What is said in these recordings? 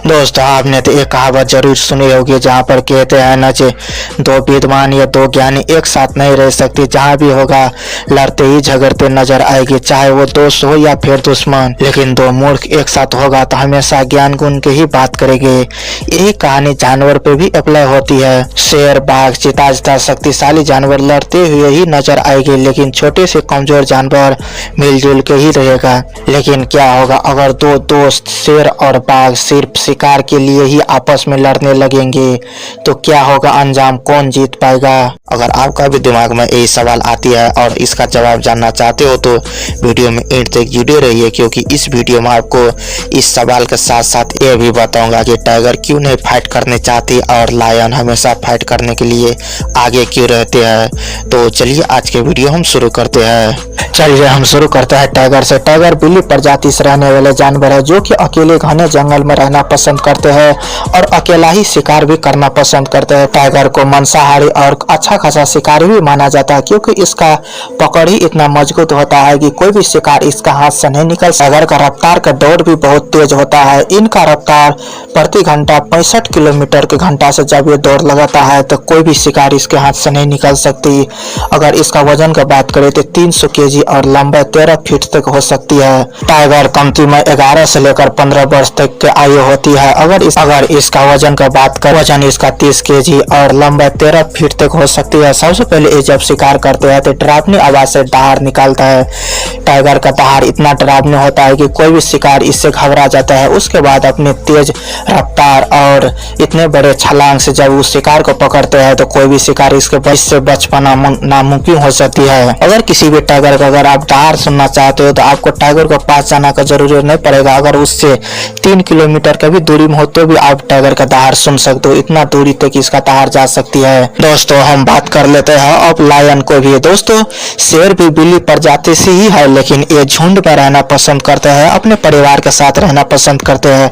दोस्तों आपने तो एक कहावत जरूर सुनी होगी जहाँ पर कहते हैं न जे दो विद्वान या दो ज्ञानी एक साथ नहीं रह सकते। जहाँ भी होगा लड़ते ही झगड़ते नजर आएगी, चाहे वो दोस्त हो या फिर दुश्मन। लेकिन दो मूर्ख एक साथ होगा तो हमेशा ज्ञान गुण की ही बात करेंगे। यही कहानी जानवर पे भी अप्लाई होती है। शेर, बाघ, चीता जैसा शक्तिशाली जानवर लड़ते हुए ही नजर आएंगे, लेकिन छोटे से कमजोर जानवर मिलजुल के ही रहेगा। लेकिन क्या होगा अगर दो दोस्त शेर और बाघ सिर्फ शिकार के लिए ही आपस में लड़ने लगेंगे, तो क्या होगा अंजाम, कौन जीत पाएगा? अगर आपका भी दिमाग में यही सवाल आती है और इसका जवाब जानना चाहते हो तो वीडियो में एंड तक जुड़े रहिए, क्योंकि इस वीडियो में आपको इस सवाल के साथ साथ ये भी बताऊंगा कि टाइगर क्यों नहीं फाइट करने चाहती और लायन हमेशा फाइट करने के लिए आगे क्यों रहते हैं। तो चलिए आज के वीडियो हम शुरू करते हैं। चलिए हम शुरू करते हैं टाइगर से। टाइगर बिल्ली प्रजाति से रहने वाले जानवर है जो कि अकेले घने जंगल में रहना पसंद करते हैं और अकेला ही शिकार भी करना पसंद करते हैं। टाइगर को मांसाहारी और अच्छा खासा शिकारी भी माना जाता है, क्योंकि इसका पकड़ ही इतना मजबूत होता है कि कोई भी शिकार इसका हाथ से नहीं निकल। टाइगर का रफ्तार का दौड़ भी बहुत तेज होता है। इनका रफ्तार प्रति घंटा 65 किलोमीटर के घंटा से जब ये दौड़ लगाता है तो कोई भी शिकार इसके हाथ से नहीं निकल सकती। अगर इसका वजन की बात करें तो 300 केजी और लंबाई 13 फीट तक हो सकती है। टाइगर कमती में 11 से लेकर 15 वर्ष तक की आयु होती है। अगर इसका वजन का बात करें, वजन इसका 30 केजी और लंबाई 13 फीट तक हो सकती है। सबसे पहले ये जब शिकार करते हैं तो डरावनी आवाज से दहाड़ निकालता है। टाइगर का दहाड़ इतना डरावनी होता है कि कोई भी शिकार इससे घबरा जाता है। उसके बाद अपने तेज रफ्तार और इतने बड़े छलांग से जब उस शिकार को पकड़ते हैं तो कोई भी शिकार इससे बच पाना नामुमकिन हो सकती है। अगर किसी भी टाइगर का अगर आप दहाड़ सुनना चाहते हो तो आपको टाइगर को पास जाना का जरूरत नहीं पड़ेगा। अगर उससे 3 किलोमीटर का भी दूरी में हो तो भी आप टाइगर का दहाड़ सुन सकते हो। इतना दूरी तक इसका दहाड़ जा सकती है। दोस्तों हम बात कर लेते हैं अब लायन को भी। दोस्तों शेर भी बिल्ली प्रजाति से ही है, लेकिन ये झुंड में रहना पसंद करते हैं, अपने परिवार के साथ रहना पसंद करते हैं।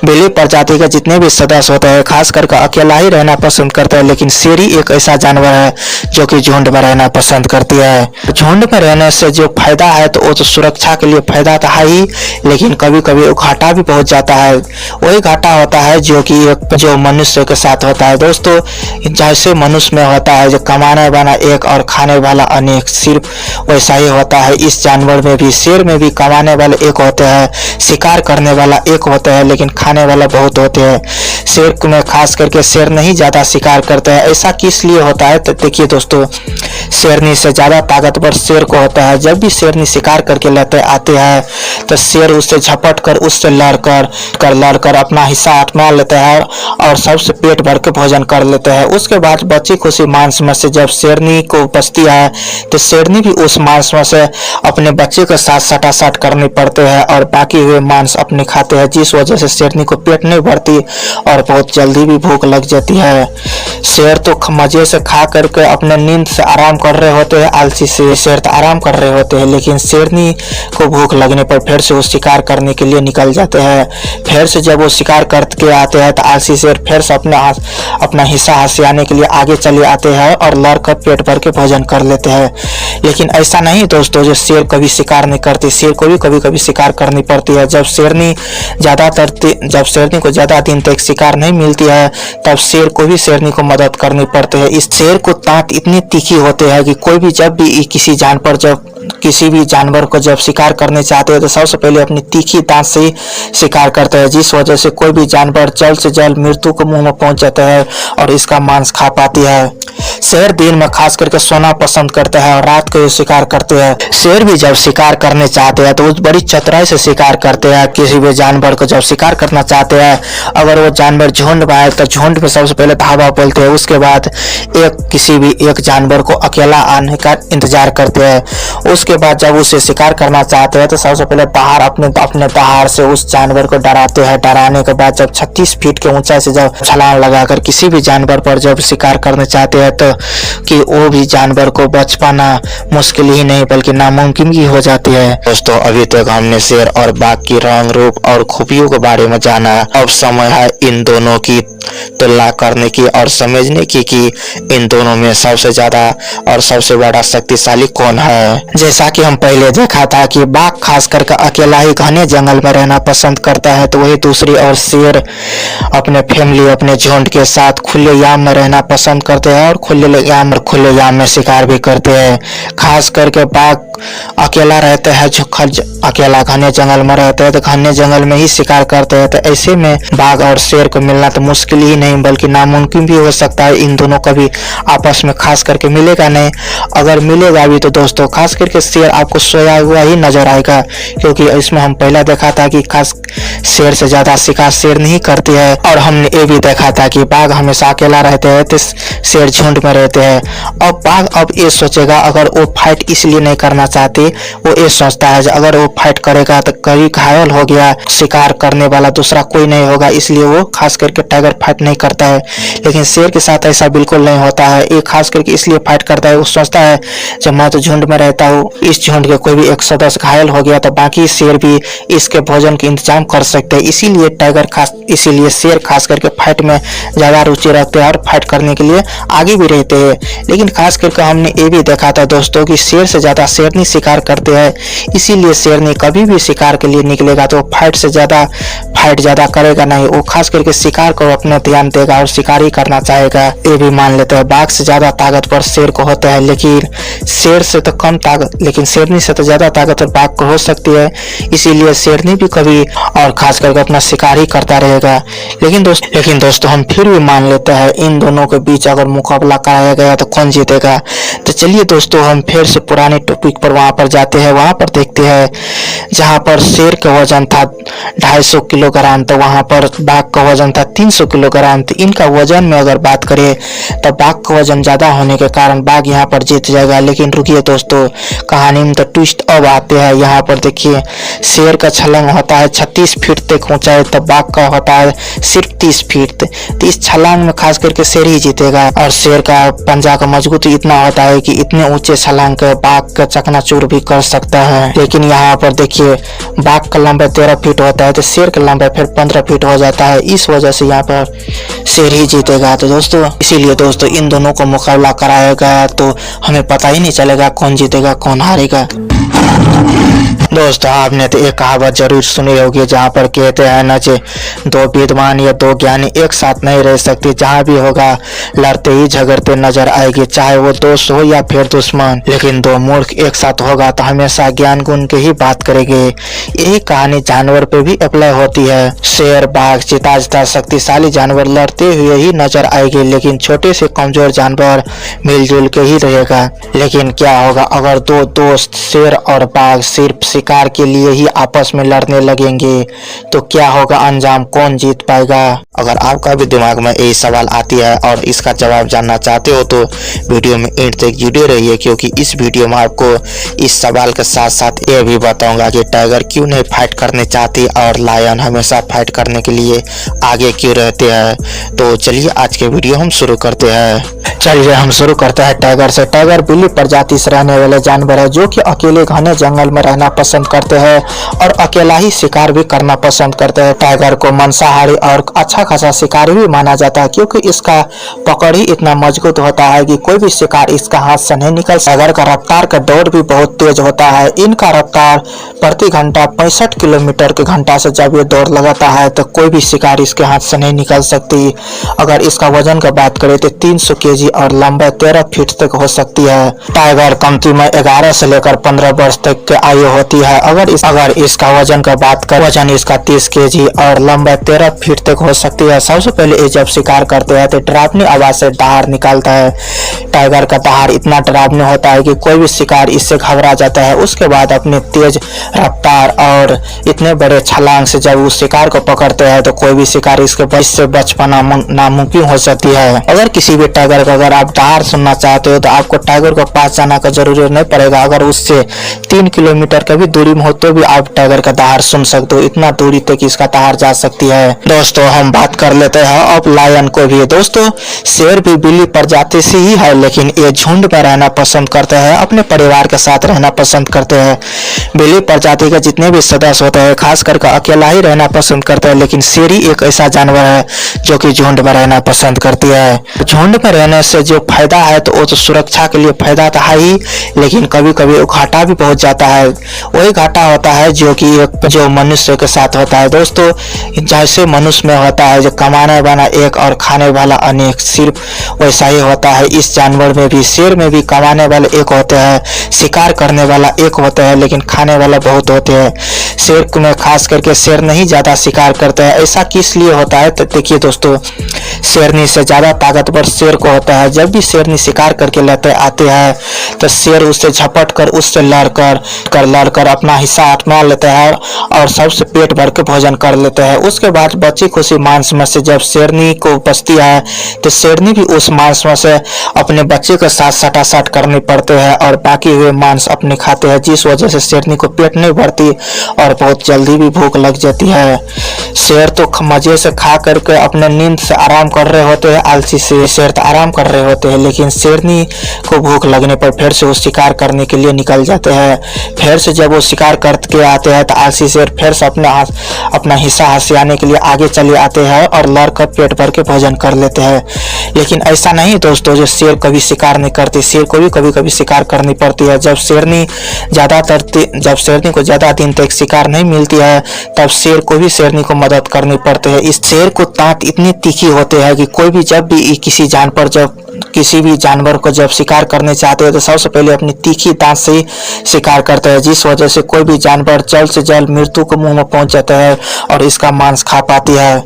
बिल्ली प्रजाति के जितने भी सदस्य होते हैं खास करके अकेला ही रहना पसंद करते हैं, लेकिन शेर ही एक ऐसा जानवर है जो कि झुंड में रहना पसंद करती है। झुंड में रहने से जो फायदा है तो वो तो सुरक्षा के लिए फायदा तो है ही, लेकिन कभी कभी वो घाटा भी पहुंच जाता है। वही घाटा होता है जो मनुष्य के साथ होता है। दोस्तों जैसे मनुष्य में होता है जो कमाने वाला एक और खाने वाला अनेक, सिर्फ वैसा ही होता है इस जानवर में भी। शेर में भी कमाने वाले एक होते हैं, शिकार करने वाला एक होता है, लेकिन खाने वाला बहुत होते हैं। शेर में खास करके शेर नहीं ज्यादा शिकार करते हैं। ऐसा किस लिए होता है तो देखिए दोस्तों, शेरनी से ज्यादा ताकतवर शेर को होता है। जब भी शेरनी शिकार करके लेते आते हैं तो शेर उससे झपट कर उससे लड़कर अपना हिस्सा हटवा लेते हैं और सबसे पेट भर के भोजन कर लेते हैं। उसके बाद बची खुशी मांस में से जब शेरनी को बचती है तो शेरनी भी उस मांस में से अपने बच्चे के साथ सटासट करने पड़ते हैं और बाकी हुए मांस अपने खाते हैं, जिस वजह से शेरनी को पेट नहीं भरती और बहुत जल्दी भी भूख लग जाती है। शेर तो मजे से खा करके अपने नींद से आराम कर रहे होते हैं, आलसी से शेर तो आराम कर रहे होते हैं, लेकिन शेरनी को भूख लगने पर फिर से वो शिकार करने के लिए निकल जाते हैं। फिर से जब वो शिकार करके आते हैं तो आलसी शेर फिर से अपना हिस्सा हसियाने के लिए आगे चले आते हैं और लड़कर पेट भर के भोजन कर लेते हैं। लेकिन ऐसा नहीं दोस्तों, जो शेर कभी शिकार नहीं करती, शेर को भी कभी कभी शिकार करनी पड़ती है। जब शेरनी को ज्यादा दिन तक शिकार नहीं मिलती है तब शेर को भी शेरनी को मदद करनी पड़ती है। इस शेर को दांत इतनी तीखी होते हैं कि कोई भी जब भी किसी भी जानवर को जब शिकार करने चाहते हैं तो सबसे पहले अपनी तीखी दांत से ही शिकार करते हैं, जिस वजह से कोई भी जानवर जल्द से जल्द मृत्यु के मुंह में पहुंच जाता है और इसका मांस खा पाती है। शेर दिन में खास करके सोना पसंद करते हैं और रात को शिकार करते हैं। शेर भी जब शिकार करने चाहते हैं तो वो बड़ी चतुराई से शिकार करते हैं। किसी भी जानवर को जब शिकार करना चाहते हैं, अगर वो जानवर झुंड में आए तो झुंड में सबसे पहले धावा बोलते हैं, उसके बाद किसी भी एक जानवर को अकेला आने का इंतजार करते हैं। उसके बाद जब उसे शिकार करना चाहते हैं तो सबसे पहले अपने दहाड़ से उस जानवर को डराते हैं। डराने के बाद जब 36 फीट के ऊंचाई से जब छलांग लगाकर किसी भी जानवर पर जब शिकार करने चाहते हैं तो कि वो भी जानवर को बच पाना मुश्किल ही नहीं बल्कि नामुमकिन ही हो जाती है। दोस्तों, अभी तक हमने शेर और बाघ की रंग, रूप और खूबियों के बारे में जाना। अब समय है इन दोनों की तुलना करने की और समझने की कि इन दोनों में सबसे ज्यादा और सबसे बड़ा शक्तिशाली कौन है। जैसा कि हम पहले देखा था कि बाघ खास करके अकेला ही घने जंगल में रहना पसंद करता है, तो वही दूसरी ओर शेर अपने फैमिली, अपने झुंड के साथ खुलेआम में रहना पसंद करते हैं और खुलेआम में शिकार भी करते हैं। खास करके बाघ अकेला रहते हैं, जो अकेला घने जंगल में रहते हैं तो घने जंगल में ही शिकार करते हैं। तो ऐसे में बाघ और शेर को मिलना तो मुश्किल ही नहीं बल्कि नामुमकिन भी हो सकता है। इन दोनों कभी आपस में खास करके मिलेगा नहीं। अगर मिलेगा भी तो दोस्तों खास करके शेर आपको सोया हुआ ही नजर आएगा, क्योंकि इसमें हम पहले देखा था कि खास शेर से ज्यादा शिकार शेर नहीं करती है। और हमने ये भी देखा था कि बाघ हमेशा अकेला रहते हैं तो शेर झुंड में रहते हैं। अब बाघ अब ये सोचेगा, अगर वो फाइट इसलिए नहीं करना चाहती, वो ये सोचता है अगर वो फाइट करेगा तो कभी घायल हो गया, शिकार करने वाला दूसरा कोई नहीं होगा, इसलिए वो खास करके टाइगर फाइट नहीं करता है। लेकिन शेर के साथ ऐसा बिल्कुल नहीं होता है। ये खास करके इसलिए फाइट करता है, वो सोचता है जब मैं तो झुंड में रहता हूँ, इस झुंड के कोई भी एक सदस्य घायल हो गया तो बाकी शेर भी इसके भोजन के इंतजाम कर सकते हैं। इसीलिए शेर खास करके फाइट में ज्यादा रुचि रखते हैं और फाइट करने के लिए आगे भी रहते हैं। लेकिन खास करके हमने ये भी देखा था दोस्तों कि शेर से ज्यादा शेरनी शिकार करते हैं, इसीलिए शेरनी कभी भी शिकार के लिए निकलेगा तो फाइट ज्यादा करेगा नहीं। वो खास करके शिकार को अपना ध्यान देगा और शिकार ही करना चाहेगा। ये भी मान लेते हैं बाघ से ज्यादा ताकतवर शेर को होता है, लेकिन शेर से तो कम ताकत, लेकिन शेरनी से तो ज्यादा ताकतवर बाघ को हो सकती है। इसीलिए शेरनी भी कभी और खास करके अपना शिकार ही करता रहेगा। लेकिन दोस्तों हम फिर भी मान लेते हैं इन दोनों के बीच अगर मुकाबला कराया गया तो कौन जीतेगा। तो चलिए दोस्तों हम फिर से पुराने टॉपिक पर वहां पर जाते हैं। वहां पर देखते हैं जहां पर शेर का वजन था 250 किलोग्राम, तो वहां पर बाघ का वजन था 300 किलोग्राम। तो इनका वजन में अगर बात करें तो बाघ का वजन ज्यादा होने के कारण बाघ यहाँ पर जीत जाएगा। लेकिन रुकिए दोस्तों, कहानी में तो ट्विस्ट अब आते हैं। यहाँ पर देखिए शेर का छलांग होता है 36 फीट तक ऊंचाई, तो बाघ का होता है सिर्फ 30 फीट। तो इस छलांग में खास करके शेर ही जीतेगा। और शेर का पंजा का मजबूती इतना होता है कि इतने ऊंचे छलांग के बाघ का चकनाचूर भी कर सकता है। लेकिन यहाँ पर देखिए बाघ का लंबाई 13 फीट होता है तो शेर का लंबाई फिर 15 फीट हो जाता है। इस वजह से यहाँ पर शेर ही जीतेगा। तो दोस्तों इसीलिए दोस्तों इन दोनों को मुकाबला कराएगा तो हमें पता ही नहीं चलेगा कौन जीतेगा कौन हारेगा। दोस्तों आपने तो एक कहावत जरूर सुनी होगी जहाँ पर कहते हैं ना कि दो विद्वान या दो ज्ञानी एक साथ नहीं रह सकते, जहाँ भी होगा लड़ते ही झगड़ते नजर आएगी, चाहे वो दोस्त हो या फिर दुश्मन। लेकिन दो मूर्ख एक साथ होगा तो हमेशा ज्ञान गुण की ही बात करेंगे। यही कहानी जानवर पे भी अप्लाई होती है। शेर, बाघ, चीता शक्तिशाली जानवर लड़ते हुए ही नजर आएंगे, लेकिन छोटे से कमजोर जानवर मिलजुल के ही रहेगा। लेकिन क्या होगा अगर दो दोस्त शेर और बाघ सिर्फ शिकार के लिए ही आपस में लड़ने लगेंगे, तो क्या होगा अंजाम, कौन जीत पाएगा। अगर आपका भी दिमाग में यही सवाल आती है और इसका जवाब जानना चाहते हो तो वीडियो में एंड तक जुड़े रहिए, क्योंकि इस वीडियो में आपको इस सवाल के साथ साथ ये भी बताऊंगा कि टाइगर क्यों नहीं फाइट करने चाहती और लायन हमेशा फाइट करने के लिए आगे क्यों रहते हैं। तो चलिए आज के वीडियो हम शुरू करते हैं। चलिए हम शुरू करते हैं टाइगर से। टाइगर बिल्ली प्रजाति से रहने वाले जानवर है जो कि अकेले घने जंगल में रहना पसंद करते हैं और अकेला ही शिकार भी करना पसंद करते हैं। टाइगर को मांसाहारी और अच्छा खासा शिकारी भी माना जाता है, क्योंकि इसका पकड़ ही इतना मजबूत होता है कि कोई भी शिकार इसका हाथ से नहीं निकल। टाइगर का रफ्तार का दौड़ भी बहुत तेज होता है। इनका रफ्तार प्रति घंटा 65 किलोमीटर के घंटा से जब ये दौड़ लगाता है तो कोई भी शिकार इसके हाथ से नहीं निकल सकती। अगर इसका वजन का बात करें तो 300 केजी और लंबाई 13 फीट तक हो सकती है। टाइगर कमती में 11 से लेकर 15 वर्ष तक की आयु होती है। अगर इसका वजन का बात करें, वजन इसका 30 केजी और लंबाई 13 फीट तक हो सकती है। सबसे पहले ये जब शिकार करते हैं तो डरावनी आवाज से दहाड़ निकालता है। टाइगर का दहाड़ इतना डरावनी होता है कि कोई भी शिकार इससे घबरा जाता है। उसके बाद अपने तेज रफ्तार और इतने बड़े छलांग से जब उस शिकार को पकड़ते हैं तो कोई भी शिकार इससे बच पाना नामुमकिन हो सकती है। अगर किसी भी टाइगर का अगर आप दहाड़ सुनना चाहते हो तो आपको टाइगर को पास जाना का जरूरत नहीं पड़ेगा। अगर उससे 3 किलोमीटर कभी दूरी में हो तो भी आप टाइगर का दहाड़ सुन सकते हो, इतना दूरी तक इसका दहाड़ जा सकती है। दोस्तों हम बात कर लेते हैं अब लायन को भी। दोस्तों शेर भी बिल्ली प्रजाति से ही है, लेकिन ये झुंड में रहना पसंद करते हैं, अपने परिवार के साथ रहना पसंद करते हैं। बिल्ली प्रजाति के जितने भी सदस्य होते हैं खास करके अकेला ही रहना पसंद करते हैं, लेकिन शेर ही एक ऐसा जानवर है जो कि झुंड में रहना पसंद करती है। झुंड में रहने से जो फायदा है तो वो तो सुरक्षा के लिए फायदा तो है ही, लेकिन कभी कभी वो घाटा भी पहुंच जाता है। वही घाटा होता है जो कि जो मनुष्य के साथ होता है। दोस्तों जैसे मनुष्य में होता है जो कमाने वाला एक और खाने वाला अनेक, सिर्फ वैसा ही होता है इस जानवर में भी। शेर में भी कमाने वाले एक होते हैं, शिकार करने वाला एक होता है, लेकिन खाने वाला बहुत होते हैं। शेर में खास करके शेर नहीं ज्यादा शिकार करते हैं। ऐसा किस लिए होता है तो देखिए दोस्तों, शेरनी से ज्यादा ताकतवर शेर को होता है। जब भी शेरनी शिकार करके लेते आते हैं तो शेर उससे झपट कर उससे लड़कर अपना हिस्सा हटवा लेते हैं और सबसे पेट भर के भोजन कर लेते हैं। उसके बाद बची खुशी मांस में से जब शेरनी को बचती है तो शेरनी भी उस मांस में से अपने बच्चे के साथ सटासट करने पड़ते हैं और बाकी हुए मांस अपने खाते हैं, जिस वजह से शेरनी को पेट नहीं भरती और बहुत जल्दी भी भूख लग जाती है। शेर तो मजे से खा करके अपने नींद से आराम कर रहे होते हैं, आलसी से शेर तो आराम कर रहे होते हैं, लेकिन शेरनी को भूख लगने पर फिर से वो शिकार करने के लिए निकल जाते हैं। फिर से जब वो शिकार करके आते हैं तो आलसी शेर फिर से अपना हिस्सा हसियाने के लिए आगे चले आते हैं और लड़कर पेट भर के भोजन कर लेते हैं। लेकिन ऐसा नहीं दोस्तों जो शेर कभी शिकार नहीं करती, शेर को भी कभी कभी शिकार करनी पड़ती है। जब शेरनी को ज्यादा दिन तक शिकार नहीं मिलती है तब शेर को भी शेरनी को मदद करनी पड़ती है। इस शेर को दांत इतनी तीखी होते हैं कि कोई भी जब भी किसी भी जानवर को जब शिकार करने चाहते हैं तो सबसे पहले अपनी तीखी दांत से ही शिकार करते हैं, जिस वजह से कोई भी जानवर जल्द से जल्द मृत्यु के मुंह में पहुंच जाता है और इसका मांस खा पाती है।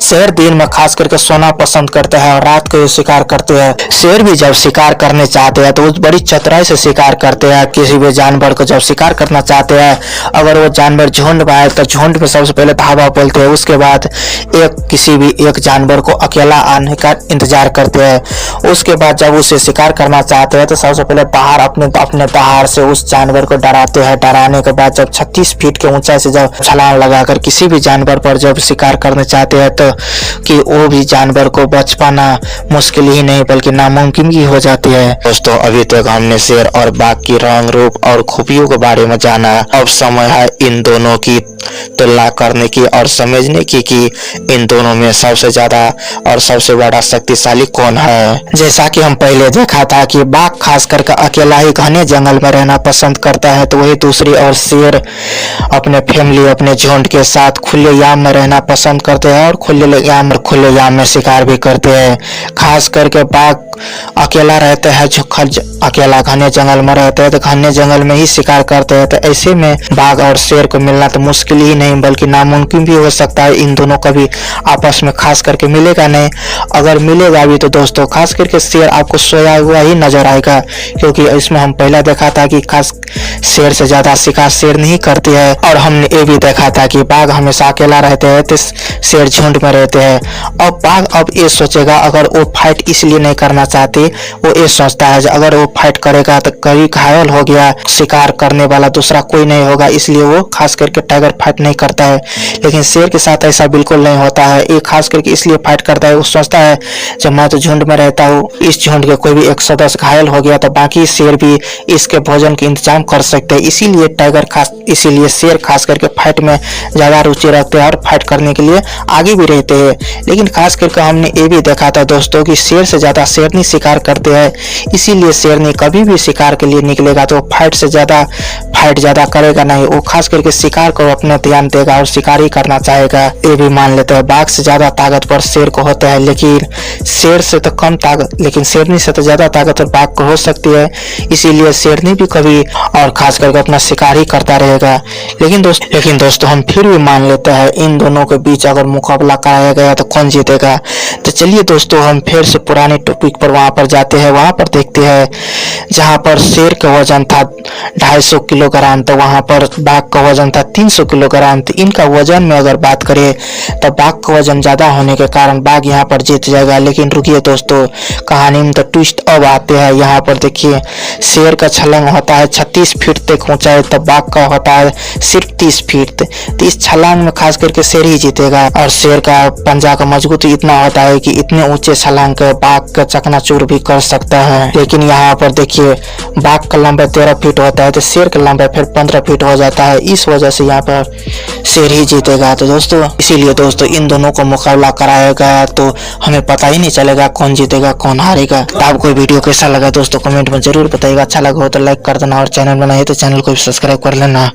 शेर दिन में खास करके सोना पसंद करते हैं और रात को शिकार करते हैं। शेर भी जब शिकार करने चाहते हैं तो वो बड़ी चतुराई से शिकार करते हैं। किसी भी जानवर को जब शिकार करना चाहते हैं, अगर वो जानवर झुंड में आए तो झुंड में सबसे पहले धावा बोलते हैं, उसके बाद किसी भी एक जानवर को अकेला आने का इंतजार करते हैं। उसके बाद जब उसे शिकार करना चाहते हैं तो सबसे पहले बाहर अपने दहाड़ से उस जानवर को डराते हैं। डराने के बाद जब 36 फीट के ऊंचाई से जब छलांग लगाकर किसी भी जानवर पर जब शिकार करना चाहते हैं तो कि वो भी जानवर को बच पाना मुश्किल ही नहीं बल्कि नामुमकिन ही हो जाती है। दोस्तों अभी तक हमने शेर और बाघ की रंग रूप और खूबियों के बारे में जाना, अब समय है इन दोनों की तुलना करने की और समझने की कि इन दोनों में सबसे ज्यादा और सबसे बड़ा शक्तिशाली कौन है। जैसा कि हम पहले देखा था कि बाघ खास करके अकेला ही घने जंगल में रहना पसंद करता है, तो वही दूसरी ओर शेर अपने फैमिली अपने झुंड के साथ खुलेआम में रहना पसंद करते हैं और खुलेआम में शिकार भी करते हैं। खास करके बाघ अकेला रहते हैं, जो अकेला घने जंगल में रहते हैं तो घने जंगल में ही शिकार करते हैं। तो ऐसे में बाघ और शेर को मिलना तो मुश्किल ही नहीं बल्कि नामुमकिन भी हो सकता है। इन दोनों कभी आपस में खास करके मिलेगा नहीं, अगर मिलेगा भी तो दोस्तों खास करके शेर आपको सोया हुआ ही नजर आएगा, क्योंकि इसमें हम पहला देखा था कि खास शेर से ज्यादा शिकार शेर नहीं करती है और हमने ये भी देखा था कि बाघ हमेशा अकेला रहते हैं तो शेर झुंड में रहते हैं। अब बाघ अब ये सोचेगा, अगर वो फाइट इसलिए नहीं करना चाहते, वो ये सोचता है अगर वो फाइट करेगा तो कभी घायल हो गया, शिकार करने वाला दूसरा कोई नहीं होगा, इसलिए वो खास करके टाइगर फाइट नहीं करता है। लेकिन शेर के साथ ऐसा बिल्कुल नहीं होता है, ये खास करके इसलिए फाइट करता है, वो सोचता है जब मैं तो झुंड में रहता हूँ, इस झुंड के कोई भी एक सदस्य घायल हो गया तो बाकी शेर भी इसके भोजन का इंतजाम कर सकते हैं। इसीलिए शेर खास करके फाइट में ज्यादा रुचि रखते हैं और फाइट करने के लिए आगे भी रहते हैं। लेकिन खास करके हमने ये भी देखा था दोस्तों कि शेर से ज्यादा शेरनी शिकार करते हैं, इसीलिए शेरनी कभी भी शिकार के लिए निकलेगा तो फाइट ज्यादा करेगा नहीं, वो खास करके शिकार को अपना ध्यान देगा और शिकार ही करना चाहेगा। ये भी मान लेते हैं बाघ से ज्यादा ताकतवर शेर को होता है, लेकिन शेर से तो कम ताकत, लेकिन शेरनी से तो ज्यादा ताकतवर बाघ को हो सकती है, इसीलिए शेरनी भी कभी और खास करके अपना शिकार ही करता रहेगा। लेकिन दोस्तों हम फिर भी मान लेते हैं इन दोनों के बीच अगर मुकाबला कराया गया तो कौन जीतेगा। तो चलिए दोस्तों हम फिर से पुराने टॉपिक पर वहां पर जाते हैं। वहां पर देखते हैं जहां पर शेर का वजन था 250 किलोग्राम, तो वहां पर बाघ का वजन था 300 किलोग्राम। तो इनका वजन में अगर बात करें तो बाघ का वजन ज्यादा होने के कारण बाघ यहाँ पर जीत जाएगा। लेकिन रुकिए दोस्तों, कहानी में तो ट्विस्ट अब आते हैं। यहाँ पर देखिए शेर का छलांग होता है 36 फीट तक ऊंचाई, तो बाघ का होता है सिर्फ 30 फीट। तो इस छलांग में खास करके शेर ही जीतेगा। और शेर का पंजा का मजबूती इतना होता है कि इतने ऊंचे छलांग के बाघ का चकनाचूर भी कर सकता है। लेकिन यहाँ पर देखिए बाघ का लंबाई 13 फीट होता है, तो शेर का लंबाई फिर 15 फीट हो जाता है। इस वजह से यहाँ पर शेर ही जीतेगा। तो दोस्तों इसीलिए दोस्तों इन दोनों को मुकाबला कराया गया, तो हमें पता ही नहीं चलेगा कौन जीतेगा कौन हारेगा। तो आपको वीडियो कैसा लगा दोस्तों कमेंट में जरूर बताइएगा। अच्छा लगा हो तो लाइक कर देना, और चैनल बनाए तो चैनल को भी सब्सक्राइब कर लेना।